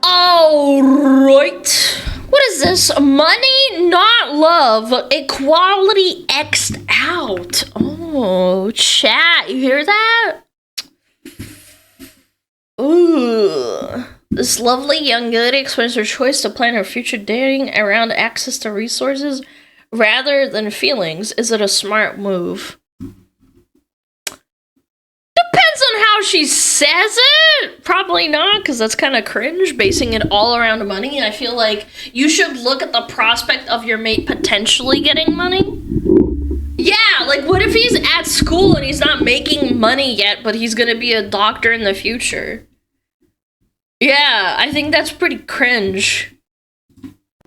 Alright. What is this? Money, not love. Equality X'd out. Oh, chat. You hear that? Ooh. This lovely young lady explains her choice to plan her future dating around access to resources rather than feelings. Is it a smart move? Depends on how she says it. Probably not, because that's kind of cringe, basing it all around money. I feel like you should look at the prospect of your mate potentially getting money. Yeah, like what if he's at school and he's not making money yet, but he's gonna be a doctor in the future? Yeah, I think that's pretty cringe.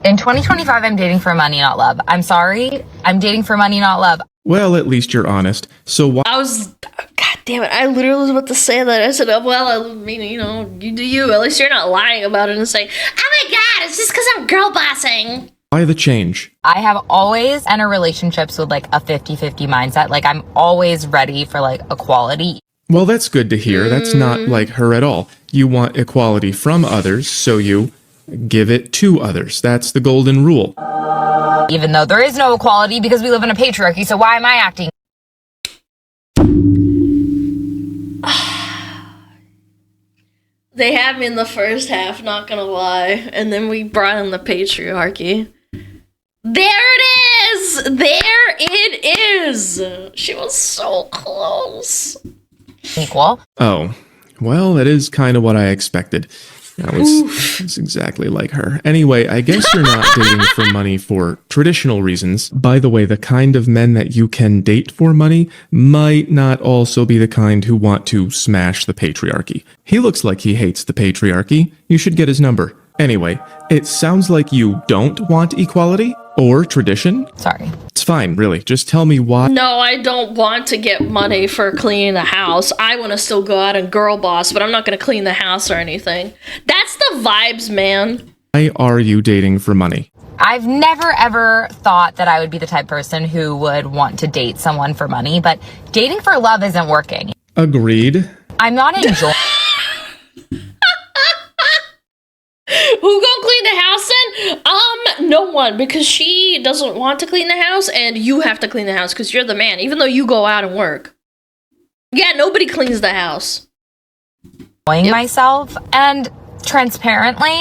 In 2025, I'm dating for money, not love. I'm sorry. I'm dating for money, not love. Well, at least you're honest. So why? God damn it, I literally was about to say that. I said, oh, well, I mean, you know, you do you. At least you're not lying about it and saying, oh my god, it's just because I'm girl bossing. Why the change? I have always entered relationships with like a 50-50 mindset. Like I'm always ready for like equality. Well, that's good to hear. That's not like her at all. You want equality from others, so you give it to others. That's the golden rule. Even though there is no equality because we live in a patriarchy, so why am I acting? They had me in the first half, not gonna lie. And then we brought in the patriarchy. There it is! There it is! She was so close. Equal. Oh, well, that is kind of what I expected. That was exactly like her. Anyway, I guess you're not dating for money for traditional reasons. By the way, the kind of men that you can date for money might not also be the kind who want to smash the patriarchy. He looks like he hates the patriarchy. You should get his number. Anyway, it sounds like you don't want equality or tradition. Sorry. It's fine, really. Just tell me why. No, I don't want to get money for cleaning the house. I want to still go out and girl boss, but I'm not going to clean the house or anything. That's the vibes, man. Why are you dating for money? I've never ever thought that I would be the type of person who would want to date someone for money, but dating for love isn't working. Agreed. I'm not enjoying. Who gonna clean the house then? No one, because she doesn't want to clean the house, and you have to clean the house because you're the man, even though you go out and work. Yeah, nobody cleans the house. Myself, and transparently,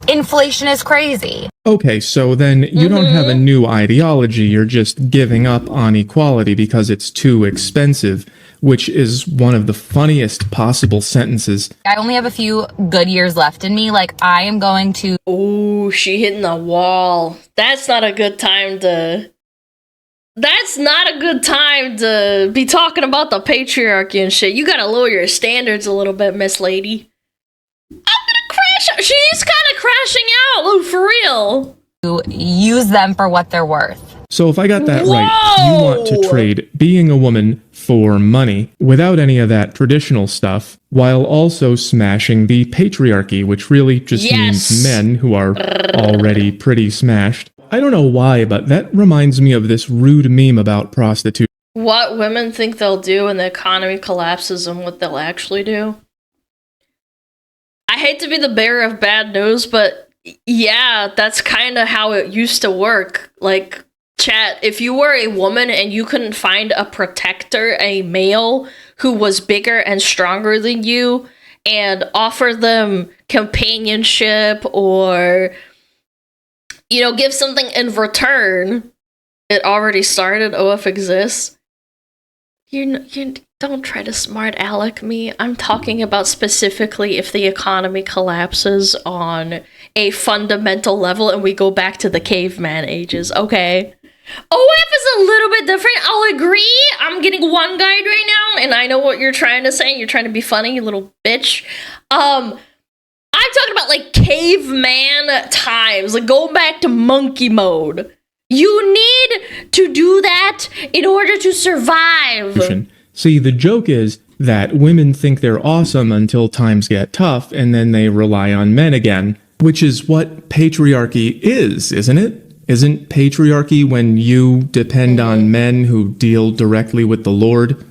inflation is crazy. Okay, so then you don't have a new ideology, you're just giving up on equality because it's too expensive, which is one of the funniest possible sentences. I only have a few good years left in me. Like, I am going to... Ooh, she hitting the wall. That's not a good time to... That's not a good time to be talking about the patriarchy and shit. You gotta lower your standards a little bit, Miss Lady. I'm gonna crash out. She's kind of crashing out, Lou, for real. Use them for what they're worth. So if I got that right, you want to trade being a woman for money without any of that traditional stuff, while also smashing the patriarchy, which really just means men who are already pretty smashed. I don't know why, but that reminds me of this rude meme about prostitution. What women think they'll do when the economy collapses and what they'll actually do. I hate to be the bearer of bad news, but yeah, that's kind of how it used to work. Like, chat, if you were a woman and you couldn't find a protector, a male who was bigger and stronger than you, and offer them companionship or, you know, give something in return, it already started. OF exists. You don't try to smart aleck me. I'm talking about specifically if the economy collapses on a fundamental level and we go back to the caveman ages, okay? OF is a little bit different, I'll agree. I'm getting one guide right now, and I know what you're trying to say. You're trying to be funny, you little bitch. I'm talking about, like, caveman times. Like, go back to monkey mode. You need to do that in order to survive. See, the joke is that women think they're awesome until times get tough, and then they rely on men again, which is what patriarchy is, isn't it? Isn't patriarchy when you depend on men who deal directly with the Lord?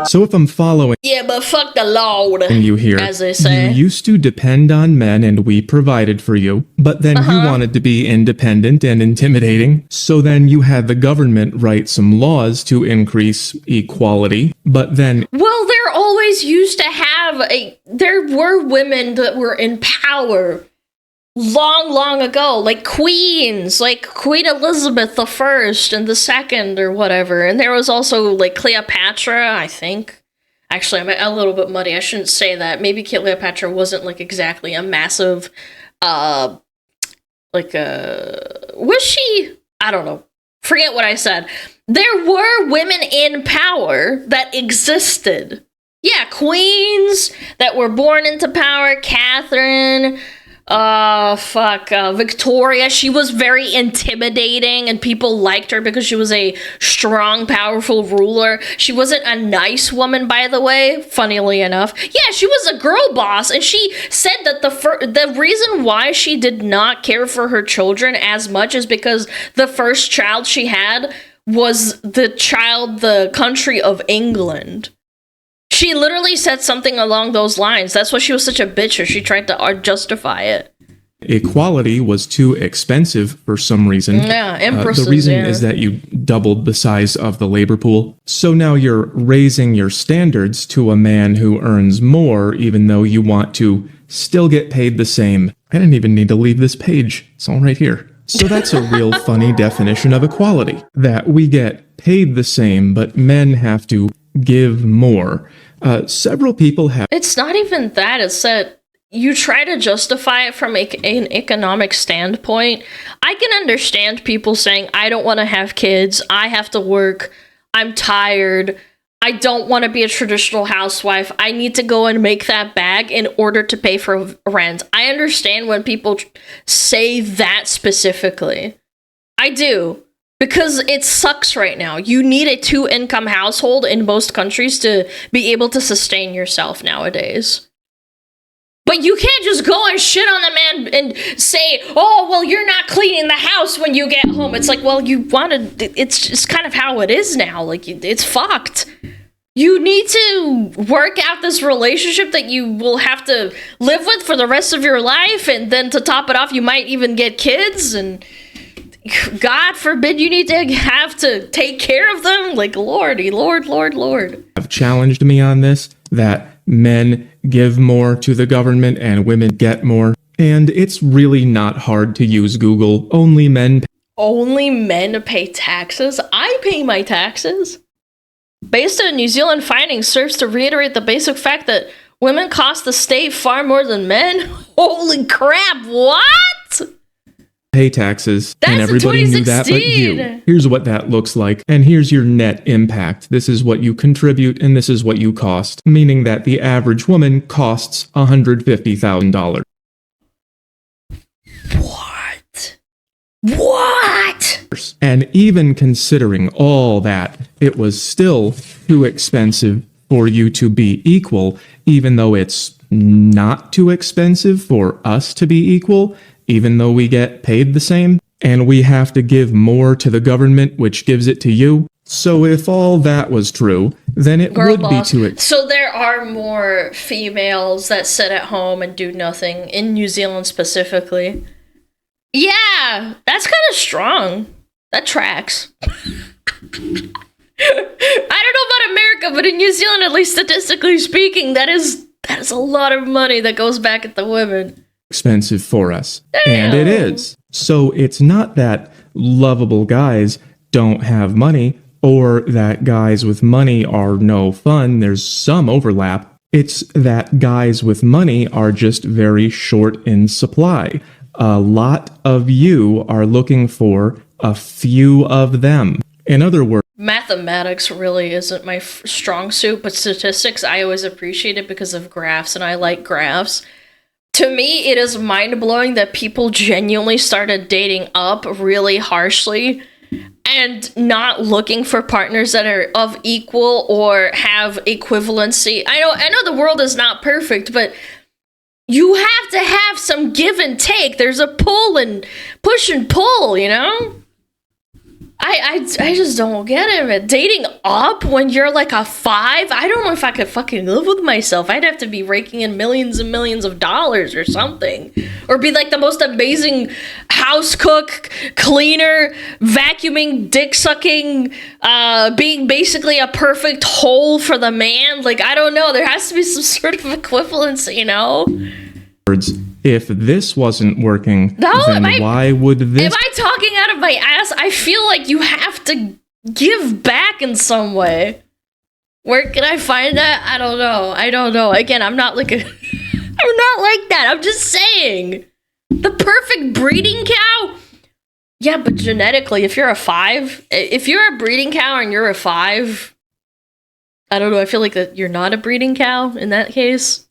So if I'm following Yeah, but fuck the Lord, you here, as they say. you used to depend on men and we provided for you, but then you wanted to be independent and intimidating, so then you had the government write some laws to increase equality, but then Well, there always used to have there were women that were in power long ago, like queens, like Queen Elizabeth the First and the Second or whatever. And there was also like Cleopatra, I think. Actually, I'm a little bit muddy. I shouldn't say that. Maybe Cleopatra wasn't like exactly a massive, was she? I don't know. Forget what I said. There were women in power that existed. Yeah, queens that were born into power. Catherine, Victoria. She was very intimidating and people liked her because she was a strong, powerful ruler. She wasn't a nice woman, by the way, funnily enough. Yeah, she was a girl boss, and she said that the reason why she did not care for her children as much is because the first child she had was the country of England. She literally said something along those lines. That's why she was such a bitch, or she tried to justify it. equality was too expensive for some reason. Yeah, empresses, the reason is that you doubled the size of the labor pool. So now you're raising your standards to a man who earns more, even though you want to still get paid the same. I didn't even need to leave this page. It's all right here. So that's a real funny definition of equality. That we get paid the same, but men have to give more. Several people have... It's not even that. It's that you try to justify it from an economic standpoint. I can understand people saying, I don't want to have kids. I have to work. I'm tired. I don't want to be a traditional housewife. I need to go and make that bag in order to pay for rent. I understand when people say that specifically. I do. Because it sucks right now. You need a 2-income household in most countries to be able to sustain yourself nowadays. But you can't just go and shit on the man and say, oh, well, you're not cleaning the house when you get home. It's like, well, you wanted, it's just kind of how it is now. Like, it's fucked. You need to work out this relationship that you will have to live with for the rest of your life. And then to top it off, you might even get kids, and God forbid you need to have to take care of them. Like, Lordy, Lord. Have challenged me on this, that men give more to the government and women get more. And it's really not hard to use Google. Only men pay taxes? I pay my taxes. Based on New Zealand findings, serves to reiterate the basic fact that women cost the state far more than men. Holy crap, what? Pay taxes, That's and everybody knew that but you. Here's what that looks like, and here's your net impact. This is what you contribute, and this is what you cost, meaning that the average woman costs $150,000. What? And even considering all that, it was still too expensive for you to be equal, even though it's not too expensive for us to be equal, even though we get paid the same, and we have to give more to the government, which gives it to you. So if all that was true, then it would be too expensive. So there are more females that sit at home and do nothing, in New Zealand specifically. Yeah, that's kind of strong. That tracks. I don't know about America, but in New Zealand, at least statistically speaking, that is a lot of money that goes back at the women. Expensive for us. Damn. And it is. So it's not that lovable guys don't have money or that guys with money are no fun. There's some overlap. It's that guys with money are just very short in supply. A lot of you are looking for a few of them. In other words, mathematics really isn't my strong suit, but statistics, I always appreciate it because of graphs, and I like graphs. To me, it is mind-blowing that people genuinely started dating up really harshly and not looking for partners that are of equal or have equivalency. I know the world is not perfect, but you have to have some give and take. There's a pull and push and pull, you know? I just don't get it, man. Dating up when you're like a 5? I don't know if I could fucking live with myself. I'd have to be raking in millions and millions of dollars or something. Or be like the most amazing house cook, cleaner, vacuuming, dick sucking, being basically a perfect hole for the man. Like, I don't know. There has to be some sort of equivalence, you know? If this wasn't working, No, then why would this? Am I talking out of my ass? I feel like you have to give back in some way. Where can I find that? I don't know. Again, I'm not like I'm not like that. I'm just saying. The perfect breeding cow? Yeah, but genetically, if you're a 5, if you're a breeding cow and you're a 5, I don't know. I feel like that you're not a breeding cow in that case.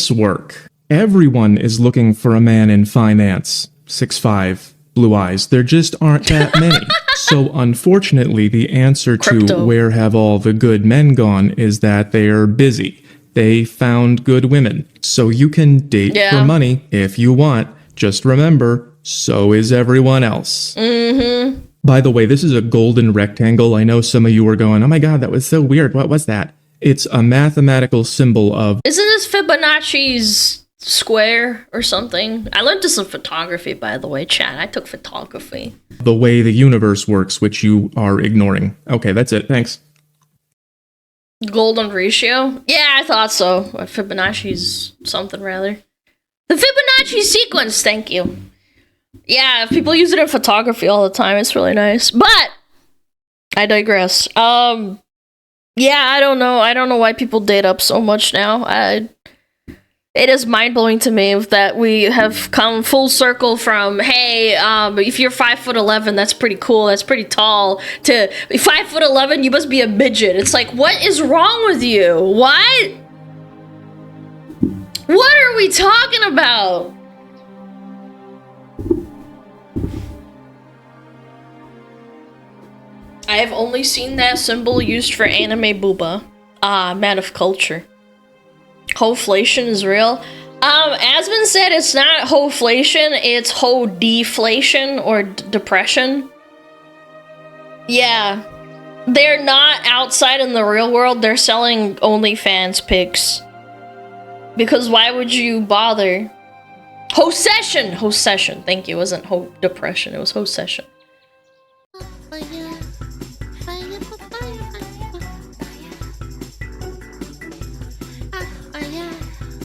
Work. Everyone is looking for a man in finance. 6'5", blue eyes. There just aren't that many. So unfortunately, the answer to where have all the good men gone is that they are busy. They found good women. So you can date for money if you want. Just remember, so is everyone else. Mm-hmm. By the way, this is a golden rectangle. I know some of you are going, oh my god, that was so weird. What was that? It's a mathematical symbol of... Isn't this Fibonacci's square or something? I learned this in photography, by the way, chat. I took photography. The way the universe works, which you are ignoring. Okay, that's it. Thanks. Golden ratio? Yeah, I thought so. Or Fibonacci's something, rather. The Fibonacci sequence, thank you. Yeah, people use it in photography all the time. It's really nice. But I digress. Yeah, I don't know. I don't know why people date up so much now. It is mind-blowing to me that we have come full circle from, hey, if you're 5'11", that's pretty cool, that's pretty tall, to 5'11", you must be a midget. It's like, what is wrong with you? What? What are we talking about? I have only seen that symbol used for anime booba. Man of culture. Hoflation is real. Asmund said it's not hoflation, it's ho-deflation or depression. Yeah. They're not outside in the real world, they're selling OnlyFans pics. Because why would you bother? Ho-session! Ho-session, thank you. It wasn't ho-depression, it was ho-session.